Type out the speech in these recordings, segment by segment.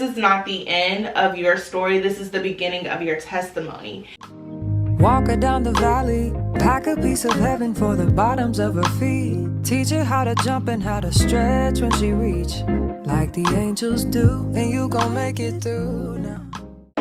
is not the end of your story. This is the beginning of your testimony. Walk her down the valley, pack a piece of heaven for the bottoms of her feet. Teach her how to jump and how to stretch when she reach, like the angels do, and you gon' make it through now.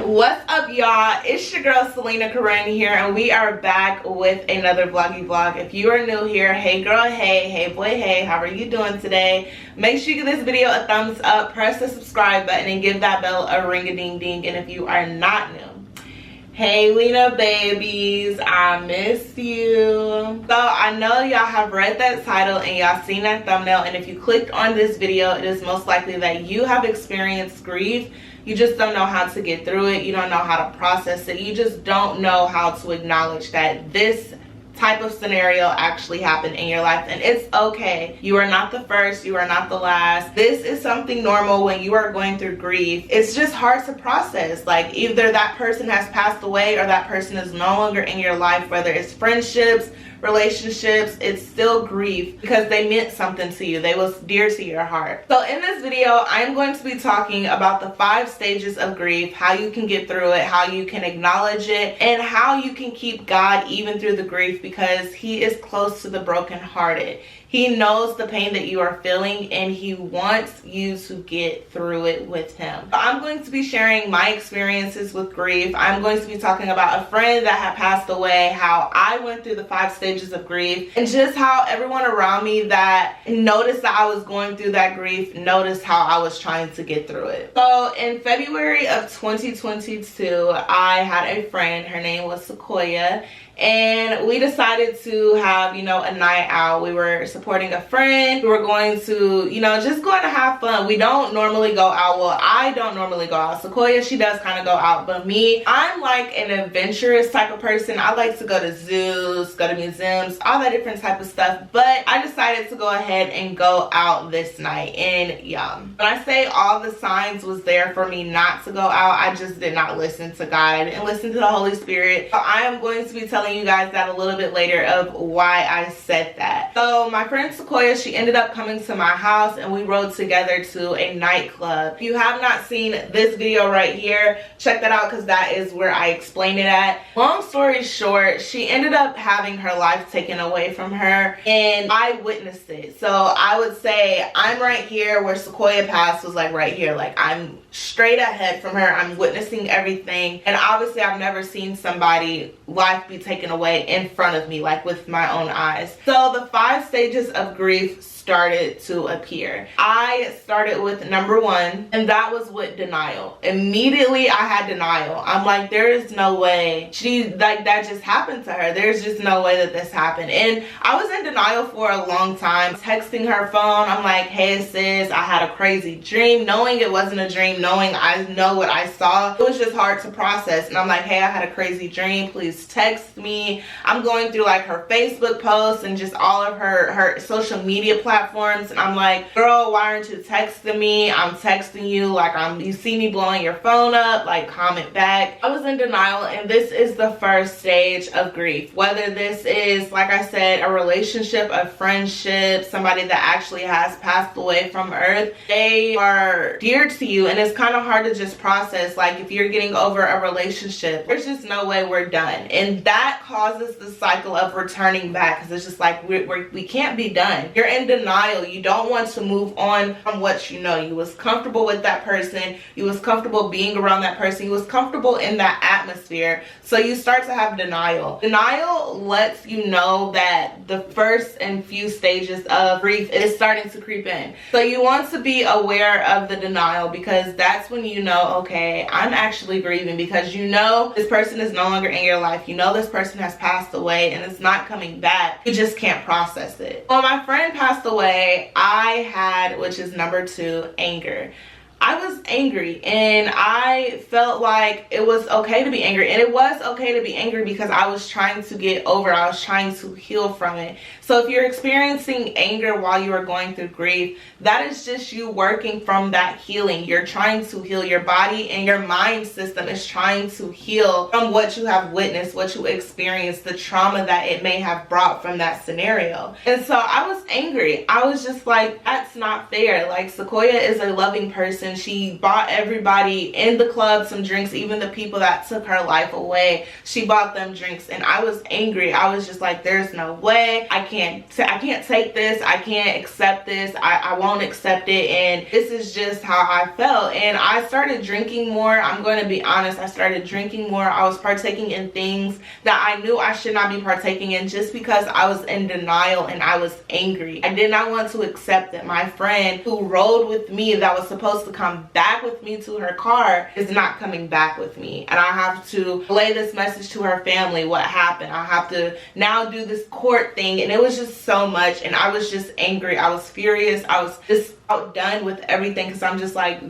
What's up, y'all? It's your girl Selena Corinne here, and we are back with another vloggy vlog. If you are new here, hey girl, hey boy, hey, how are you doing today? Make sure you give this video a thumbs up, press the subscribe button, and give that bell a ring-a-ding-ding. And if you are not new, hey Lena babies, I miss you. So I know y'all have read that title and y'all seen that thumbnail, and if you clicked on this video, it is most likely that you have experienced grief. You just don't know how to get through it. You don't know how to process it. You just don't know how to acknowledge that this type of scenario actually happened in your life, and it's okay. You are not the first, you are not the last. This is something normal when you are going through grief. It's just hard to process. Like, either that person has passed away or that person is no longer in your life, whether it's friendships, relationships, it's still grief because they meant something to you. They was dear to your heart. So in this video, I'm going to be talking about the 5 stages of grief, how you can get through it, how you can acknowledge it, and how you can keep God even through the grief, because he is close to the brokenhearted. He knows the pain that you are feeling, and he wants you to get through it with him. So I'm going to be sharing my experiences with grief. I'm going to be talking about a friend that had passed away, how I went through the 5 stages of grief, and just how everyone around me that noticed that I was going through that grief noticed how I was trying to get through it. So in February of 2022, I had a friend. Her name was Sequoia. And we decided to have, a night out. We were supporting a friend. We were going to, just going to have fun. We don't normally go out. Well, I don't normally go out. Sequoia, she does kind of go out. But me, I'm like an adventurous type of person. I like to go to zoos, go to museums, all that different type of stuff. But I decided to go ahead and go out this night. And yeah, when I say all the signs was there for me not to go out, I just did not listen to God. I didn't listen to the Holy Spirit. So I am going to be telling you guys that a little bit later of why I said that. So my friend Sequoia, she ended up coming to my house, and we rode together to a nightclub. If you have not seen this video right here, check that out, because that is where I explain it at. Long story short, she ended up having her life taken away from her, and I witnessed it. So I would say I'm right here where Sequoia passed, was like right here. Like, I'm straight ahead from her. I'm witnessing everything, and obviously I've never seen somebody life be taken away in front of me, like with my own eyes. So the 5 stages of grief started to appear. I started with number 1, and that was with denial. Immediately I had denial. I'm like, there is no way that just happened to her. There's just no way that this happened. And I was in denial for a long time. Texting her phone, I'm like, hey sis, I had a crazy dream, knowing it wasn't a dream, knowing I know what I saw. It was just hard to process. And I'm like, hey, I had a crazy dream, please text me. I'm going through like her Facebook posts and just all of her social media platforms, and I'm like, girl, why aren't you texting me? I'm texting you, like, you see me blowing your phone up, like, comment back. I was in denial, and this is the first stage of grief. Whether this is, like I said, a relationship, a friendship, somebody that actually has passed away from earth, they are dear to you, and it's kind of hard to just process. Like, if you're getting over a relationship, there's just no way we're done, and that causes the cycle of returning back, because it's just like we can't be done. You're in denial. You don't want to move on from what you know. You was comfortable with that person. You was comfortable being around that person. You was comfortable in that atmosphere. So you start to have denial. Denial lets you know that the first and few stages of grief is starting to creep in. So you want to be aware of the denial, because that's when you know, okay, I'm actually grieving, because you know this person is no longer in your life. You know this person has passed away and it's not coming back. You just can't process it. When my friend passed away, I had, which is number 2, anger. I was angry, and I felt like it was okay to be angry, and it was okay to be angry because I was trying to get over it. I was trying to heal from it. So if you're experiencing anger while you are going through grief, that is just you working from that healing. You're trying to heal. Your body and your mind system is trying to heal from what you have witnessed, what you experienced, the trauma that it may have brought from that scenario. And so I was angry. I was just like, that's not fair. Like, Sequoia is a loving person. person. She bought everybody in the club some drinks, even the people that took her life away. She bought them drinks, and I was angry. I was just like, there's no way. I can't take this. I can't accept this. I won't accept it. And this is just how I felt. And I started drinking more. I'm going to be honest. I started drinking more. I was partaking in things that I knew I should not be partaking in just because I was in denial and I was angry. I did not want to accept that my friend who rode with me, that was supposed to come back with me to her car, is not coming back with me. And I have to relay this message to her family, what happened. I have to now do this court thing, and it was just so much, and I was just angry. I was furious. I was just outdone with everything, because I'm just like,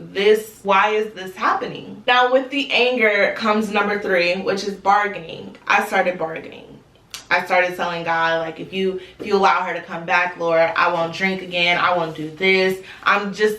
why is this happening? Now with the anger comes number 3, which is bargaining. I started bargaining. I started telling God, like, if you allow her to come back, Lord, I won't drink again. I won't do this.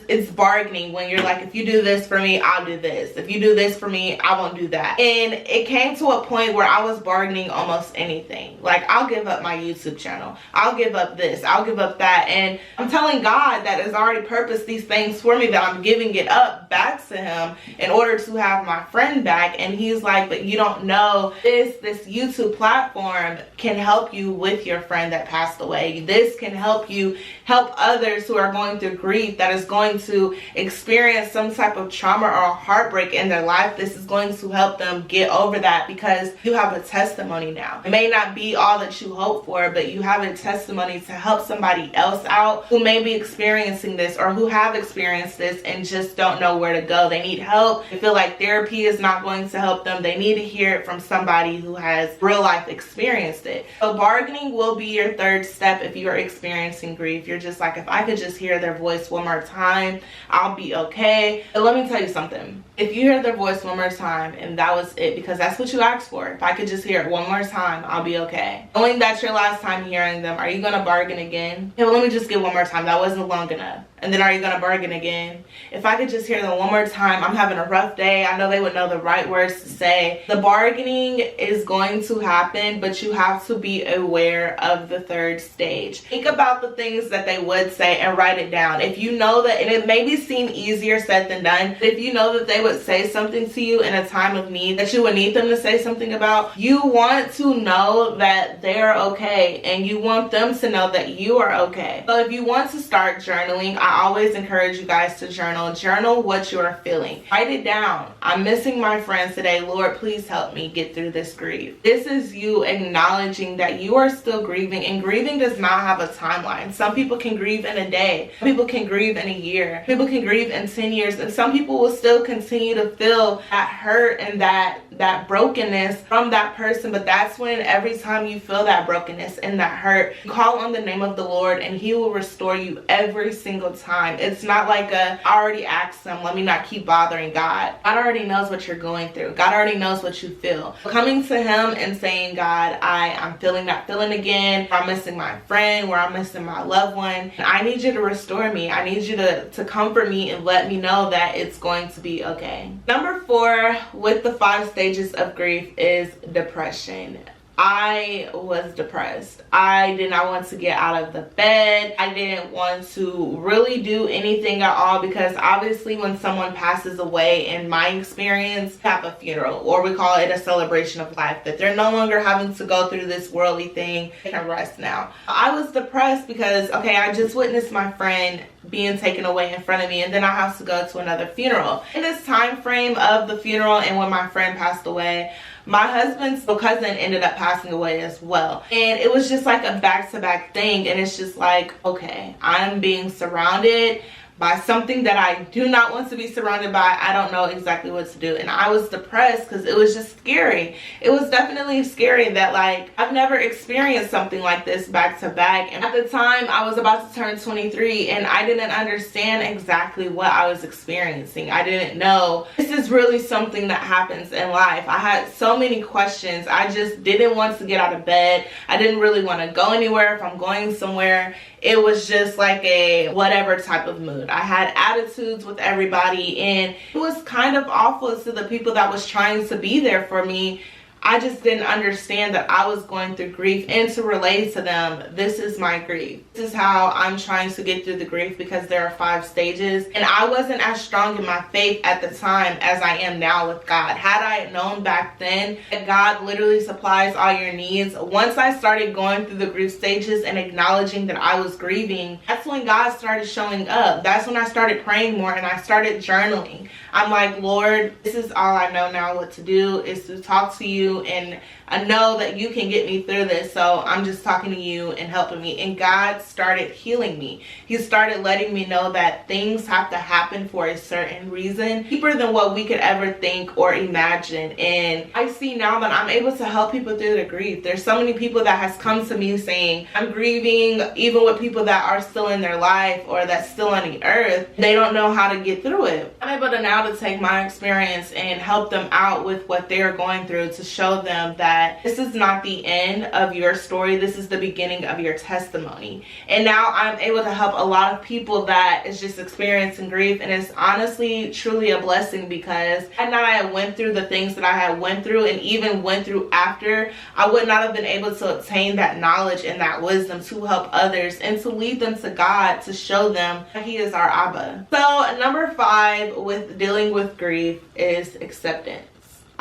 It's bargaining when you're like, if you do this for me, I'll do this. If you do this for me, I won't do that. And it came to a point where I was bargaining almost anything. Like, I'll give up my YouTube channel. I'll give up this. I'll give up that. And I'm telling God that has already purposed these things for me, that I'm giving it up back to him in order to have my friend back. And he's like, but you don't know this YouTube platform can help you with your friend that passed away. This can help you help others who are going through grief, that is going to experience some type of trauma or heartbreak in their life. This is going to help them get over that, because you have a testimony now. It may not be all that you hope for, but you have a testimony to help somebody else out who may be experiencing this, or who have experienced this and just don't know where to go. They need help. They feel like therapy is not going to help them. They need to hear it from somebody who has real life experienced it. So bargaining will be your 3rd step if you are experiencing grief. You're just like, if I could just hear their voice one more time, I'll be okay. But let me tell you something. If you hear their voice one more time and that was it, because that's what you asked for, if I could just hear it one more time, I'll be okay. Knowing that's your last time hearing them, are you going to bargain again? Okay, well, let me just get one more time. That wasn't long enough. And then are you going to bargain again? If I could just hear them one more time, I'm having a rough day. I know they would know the right words to say. The bargaining is going to happen, but you have to be aware of the 3rd stage. Think about the things that they would say and write it down. If you know that, and it may seem easier said than done, but if you know that they would say something to you in a time of need that you would need them to say something about, you want to know that they're okay, and you want them to know that you are okay. So if you want to start journaling, I always encourage you guys to journal. Journal what you are feeling. Write it down. I'm missing my friends today. Lord, please help me get through this grief. This is you acknowledging that you are still grieving, and grieving does not have a timeline. Some people can grieve in a day. Some people can grieve in a year. People can grieve in 10 years, and some people will still continue to feel that hurt and that brokenness from that person. But that's when, every time you feel that brokenness and that hurt, you call on the name of the Lord, and he will restore you every single time. It's not like I already asked him, let me not keep bothering God. God already knows what you're going through. God already knows what you feel. Coming to him and saying, God, I'm feeling that feeling again, where I'm missing my friend, where I'm missing my loved one, and I need you to restore me. I need you to comfort me and let me know that it's going to be okay. Number 4 with the 5 stages of grief is depression. I was depressed. I did not want to get out of the bed. I didn't want to really do anything at all, because obviously when someone passes away, in my experience, have a funeral, or we call it a celebration of life, that they're no longer having to go through this worldly thing. They can rest now. I was depressed because, okay, I just witnessed my friend being taken away in front of me, and then I have to go to another funeral. In this time frame of the funeral and when my friend passed away, my husband's cousin ended up passing away as well. And it was just like a back-to-back thing. And it's just like, okay, I'm being surrounded by something that I do not want to be surrounded by. I don't know exactly what to do. And I was depressed because it was just scary. It was definitely scary that, like, I've never experienced something like this back to back. And at the time, I was about to turn 23, and I didn't understand exactly what I was experiencing. I didn't know this is really something that happens in life. I had so many questions. I just didn't want to get out of bed. I didn't really want to go anywhere. If I'm going somewhere, it was just like a whatever type of mood. I had attitudes with everybody, and it was kind of awful to the people that was trying to be there for me. I just didn't understand that I was going through grief, and to relate to them, this is my grief. This is how I'm trying to get through the grief, because there are 5 stages, and I wasn't as strong in my faith at the time as I am now with God. Had I known back then that God literally supplies all your needs, once I started going through the grief stages and acknowledging that I was grieving, that's when God started showing up. That's when I started praying more and I started journaling. I'm like, Lord, this is all I know now what to do, is to talk to you, and I know that you can get me through this, so I'm just talking to you and helping me. And God started healing me. He started letting me know that things have to happen for a certain reason, deeper than what we could ever think or imagine. And I see now that I'm able to help people through the grief. There's so many people that has come to me saying, I'm grieving, even with people that are still in their life or that's still on the earth. They don't know how to get through it. I'm able to now to take my experience and help them out with what they're going through, to show them that this is not the end of your story. This is the beginning of your testimony. And now I'm able to help a lot of people that is just experiencing grief, and it's honestly truly a blessing, because had not I went through the things that I had went through, and even went through after, I would not have been able to obtain that knowledge and that wisdom to help others and to lead them to God, to show them that He is our Abba. So number 5 with dealing with grief is acceptance.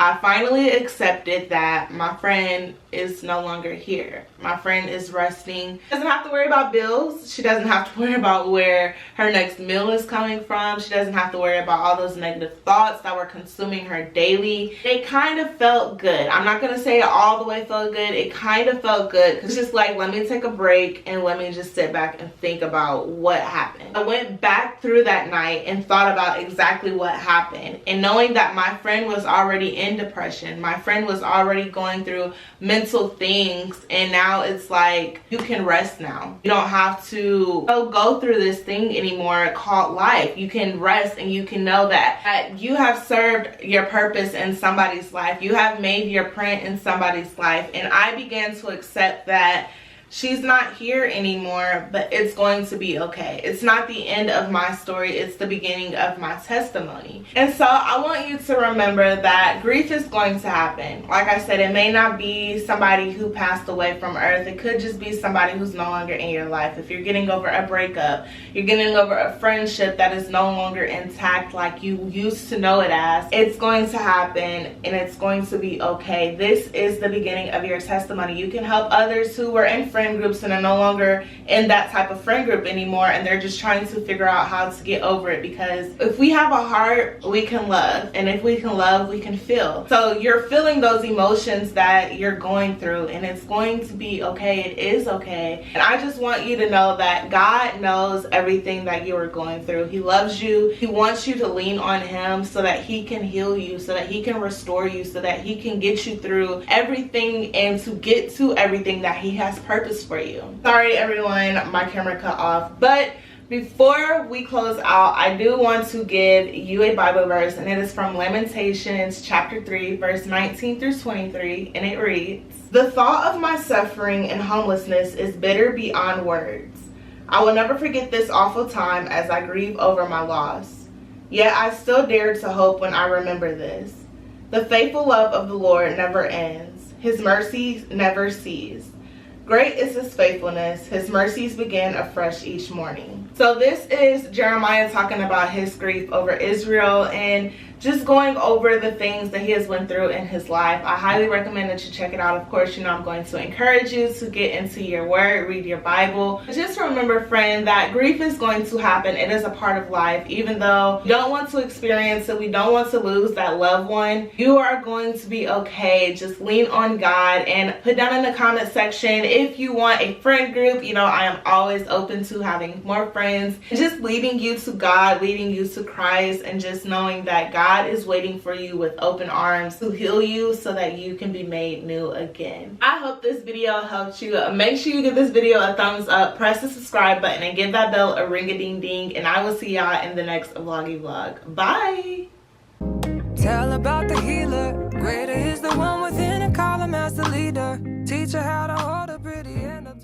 I finally accepted that my friend is no longer here. My friend is resting. She doesn't have to worry about bills. She doesn't have to worry about where her next meal is coming from. She doesn't have to worry about all those negative thoughts that were consuming her daily. It kind of felt good. I'm not gonna say it all the way felt good. It kind of felt good. It's just like, let me take a break and let me just sit back and think about what happened. I went back through that night and thought about exactly what happened. And knowing that my friend was already in depression, my friend was already going through mental things, and now it's like, you can rest now. You don't have to go through this thing anymore called life. You can rest, and you can know that you have served your purpose in somebody's life. You have made your print in somebody's life. And I began to accept that she's not here anymore, but it's going to be okay. It's not the end of my story, it's the beginning of my testimony. And so I want you to remember that grief is going to happen. Like I said, it may not be somebody who passed away from earth. It could just be somebody who's no longer in your life. If you're getting over a breakup, you're getting over a friendship that is no longer intact like you used to know it as, it's going to happen, and it's going to be okay. This is the beginning of your testimony. You can help others who were in friend groups and are no longer in that type of friend group anymore, and they're just trying to figure out how to get over it. Because if we have a heart, we can love, and if we can love, we can feel. So you're feeling those emotions that you're going through, and it's going to be okay. It is okay. And I just want you to know that God knows everything that you are going through. He loves you. He wants you to lean on Him so that He can heal you, so that He can restore you, so that He can get you through everything and to get to everything that He has purpose for you. Sorry everyone, my camera cut off. But before we close out, I do want to give you a Bible verse, and it is from Lamentations chapter 3 verse 19 through 23, and it reads, "The thought of my suffering and homelessness is bitter beyond words. I will never forget this awful time as I grieve over my loss. Yet I still dare to hope when I remember this. The faithful love of the Lord never ends. His mercies never cease. Great is His faithfulness. His mercies begin afresh each morning." So this is Jeremiah talking about his grief over Israel and just going over the things that he has went through in his life. I highly recommend that you check it out. Of course, you know I'm going to encourage you to get into your word, read your Bible. Just remember, friend, that grief is going to happen. It is a part of life. Even though you don't want to experience it, we don't want to lose that loved one, you are going to be okay. Just lean on God, and put down in the comment section if you want a friend group. You know, I am always open to having more friends, and just leading you to God, leading you to Christ, and just knowing that God is waiting for you with open arms to heal you so that you can be made new again. I hope this video helped you. Make sure you give this video a thumbs up, press the subscribe button, and give that bell a ring-a-ding-ding, and I will see y'all in the next vloggy vlog. Bye! Tell about the healer. Greater is the one within, and call Him as the leader. Teach her how to hold a pretty end of